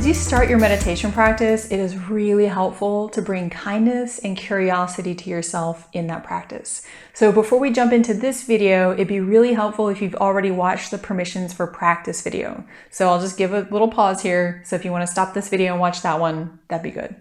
As you start your meditation practice, it is really helpful to bring kindness and curiosity to yourself in that practice. So before we jump into this video, it'd be really helpful if you've already watched the permissions for practice video. So I'll just give a little pause here. So if you want to stop this video and watch that one, that'd be good.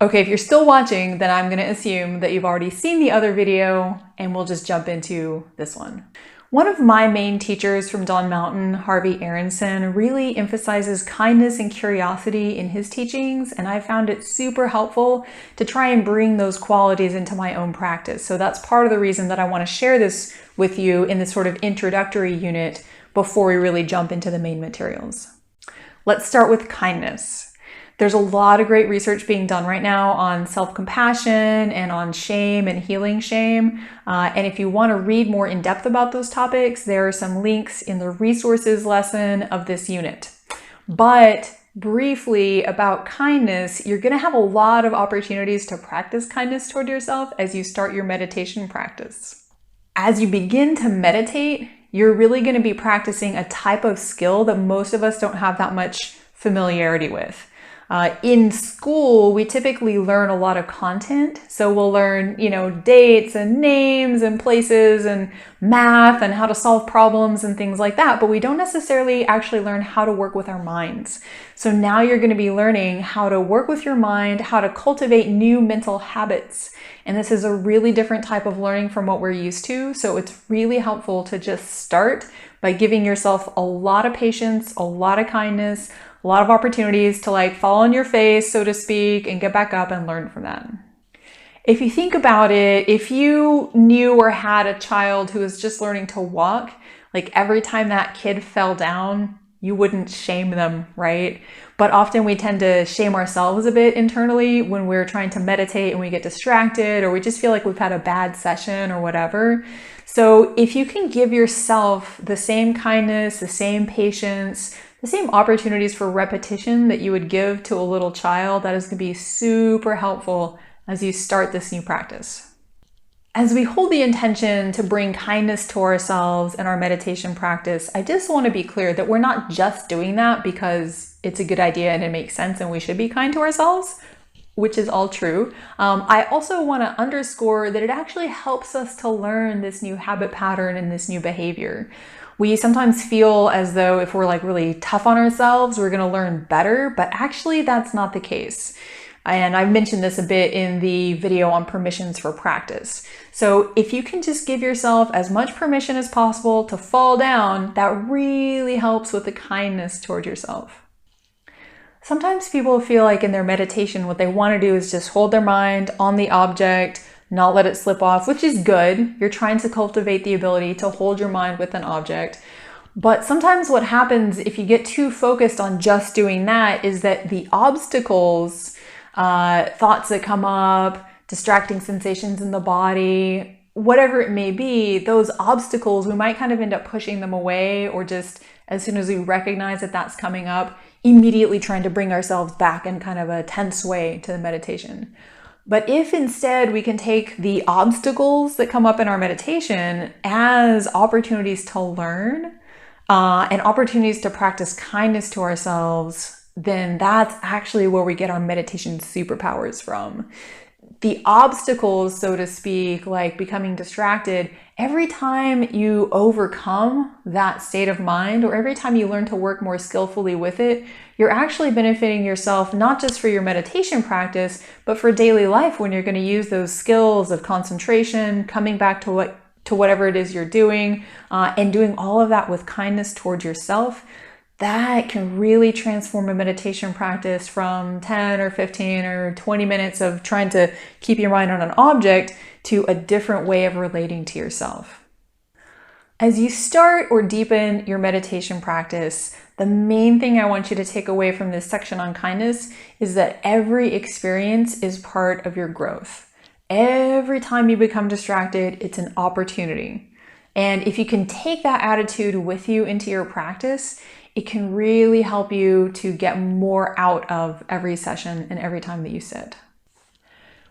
Okay, if you're still watching, then I'm going to assume that you've already seen the other video and we'll just jump into this one. One of my main teachers from Dawn Mountain, Harvey Aronson, really emphasizes kindness and curiosity in his teachings, and I found it super helpful to try and bring those qualities into my own practice. So that's part of the reason that I want to share this with you in this sort of introductory unit before we really jump into the main materials. Let's start with kindness. There's a lot of great research being done right now on self-compassion and on shame and healing shame. And if you want to read more in depth about those topics, there are some links in the resources lesson of this unit. But briefly about kindness, you're going to have a lot of opportunities to practice kindness toward yourself as you start your meditation practice. As you begin to meditate, you're really going to be practicing a type of skill that most of us don't have that much familiarity with. In school, we typically learn a lot of content. So we'll learn, dates and names and places and math and how to solve problems and things like that. But we don't necessarily actually learn how to work with our minds. So now you're going to be learning how to work with your mind, how to cultivate new mental habits. And this is a really different type of learning from what we're used to. So it's really helpful to just start by giving yourself a lot of patience, a lot of kindness, a lot of opportunities to fall on your face, so to speak, and get back up and learn from that. If you think about it, if you knew or had a child who was just learning to walk, every time that kid fell down, you wouldn't shame them, right? But often we tend to shame ourselves a bit internally when we're trying to meditate and we get distracted or we just feel like we've had a bad session or whatever. So if you can give yourself the same kindness, the same patience, the same opportunities for repetition that you would give to a little child, that is going to be super helpful as you start this new practice. As we hold the intention to bring kindness to ourselves in our meditation practice, I just want to be clear that we're not just doing that because it's a good idea and it makes sense and we should be kind to ourselves, which is all true. I also want to underscore that it actually helps us to learn this new habit pattern and this new behavior. We sometimes feel as though if we're really tough on ourselves, we're going to learn better, but actually that's not the case. And I've mentioned this a bit in the video on permissions for practice. So if you can just give yourself as much permission as possible to fall down, that really helps with the kindness toward yourself. Sometimes people feel like in their meditation, what they want to do is just hold their mind on the object, not let it slip off, which is good. You're trying to cultivate the ability to hold your mind with an object. But sometimes what happens if you get too focused on just doing that is that the obstacles, thoughts that come up, distracting sensations in the body, whatever it may be, those obstacles, we might kind of end up pushing them away, or just as soon as we recognize that that's coming up, immediately trying to bring ourselves back in kind of a tense way to the meditation. But if instead we can take the obstacles that come up in our meditation as opportunities to learn and opportunities to practice kindness to ourselves, then that's actually where we get our meditation superpowers from. The obstacles, so to speak, like becoming distracted, every time you overcome that state of mind, or every time you learn to work more skillfully with it, you're actually benefiting yourself, not just for your meditation practice, but for daily life when you're going to use those skills of concentration, coming back to whatever it is you're doing, and doing all of that with kindness towards yourself. That can really transform a meditation practice from 10 or 15 or 20 minutes of trying to keep your mind on an object to a different way of relating to yourself. As you start or deepen your meditation practice, the main thing I want you to take away from this section on kindness is that every experience is part of your growth. Every time you become distracted, it's an opportunity. And if you can take that attitude with you into your practice, it can really help you to get more out of every session and every time that you sit.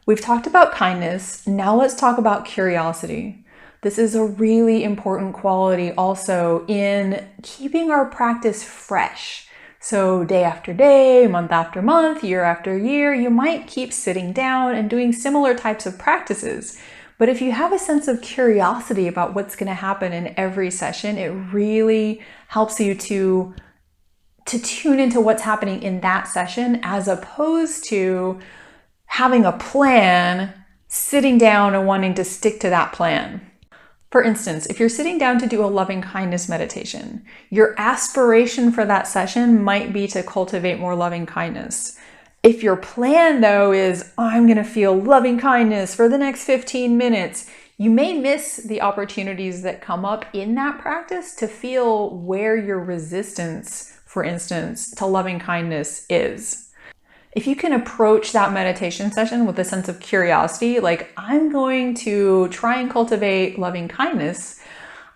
We've talked about kindness. Now let's talk about curiosity. This is a really important quality also in keeping our practice fresh. So day after day, month after month, year after year, you might keep sitting down and doing similar types of practices. But if you have a sense of curiosity about what's going to happen in every session, it really helps you to tune into what's happening in that session, as opposed to having a plan, sitting down and wanting to stick to that plan. For instance, if you're sitting down to do a loving kindness meditation, your aspiration for that session might be to cultivate more loving kindness. If your plan, though, is, I'm going to feel loving kindness for the next 15 minutes, you may miss the opportunities that come up in that practice to feel where your resistance, for instance, to loving kindness is. If you can approach that meditation session with a sense of curiosity, like, I'm going to try and cultivate loving kindness,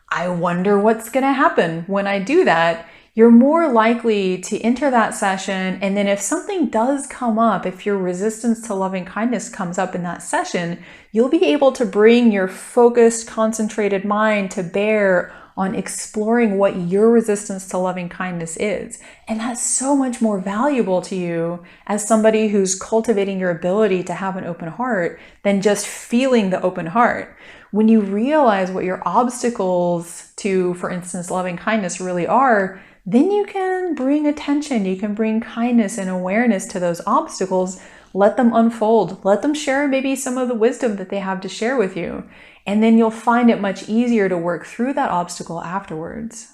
I wonder what's going to happen when I do that, you're more likely to enter that session. And then if something does come up, if your resistance to loving kindness comes up in that session, you'll be able to bring your focused, concentrated mind to bear on exploring what your resistance to loving kindness is. And that's so much more valuable to you as somebody who's cultivating your ability to have an open heart than just feeling the open heart. When you realize what your obstacles to, for instance, loving kindness really are, then you can bring attention, you can bring kindness and awareness to those obstacles. Let them unfold. Let them share maybe some of the wisdom that they have to share with you. And then you'll find it much easier to work through that obstacle afterwards.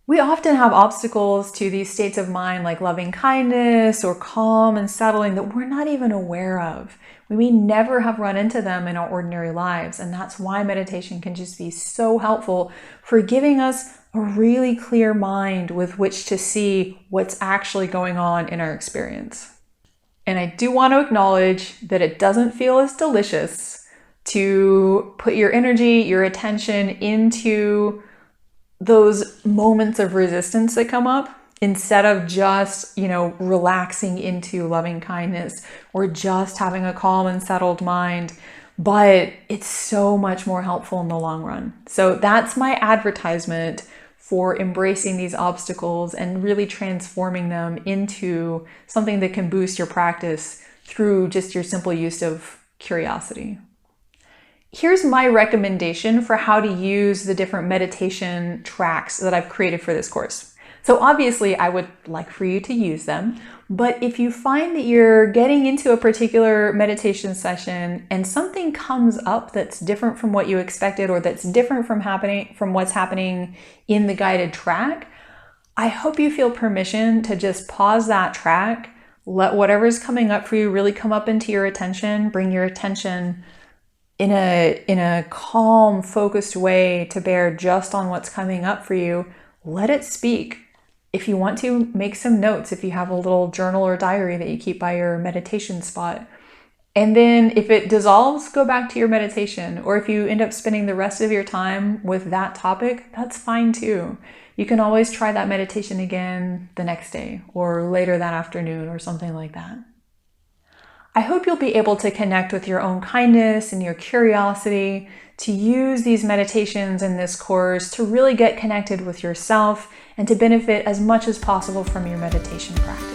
We often have obstacles to these states of mind like loving kindness or calm and settling that we're not even aware of. We may never have run into them in our ordinary lives. And that's why meditation can just be so helpful for giving us a really clear mind with which to see what's actually going on in our experience. And I do want to acknowledge that it doesn't feel as delicious to put your energy, your attention into those moments of resistance that come up, instead of just, relaxing into loving kindness or just having a calm and settled mind. But it's so much more helpful in the long run. So that's my advertisement for embracing these obstacles and really transforming them into something that can boost your practice through just your simple use of curiosity. Here's my recommendation for how to use the different meditation tracks that I've created for this course. So obviously I would like for you to use them, but if you find that you're getting into a particular meditation session and something comes up that's different from what you expected, or that's different from what's happening in the guided track, I hope you feel permission to just pause that track, let whatever's coming up for you really come up into your attention, bring your attention in a calm, focused way to bear just on what's coming up for you. Let it speak. If you want to, make some notes if you have a little journal or diary that you keep by your meditation spot. And then if it dissolves, go back to your meditation. Or if you end up spending the rest of your time with that topic, that's fine too. You can always try that meditation again the next day or later that afternoon or something like that. I hope you'll be able to connect with your own kindness and your curiosity, to use these meditations in this course to really get connected with yourself and to benefit as much as possible from your meditation practice.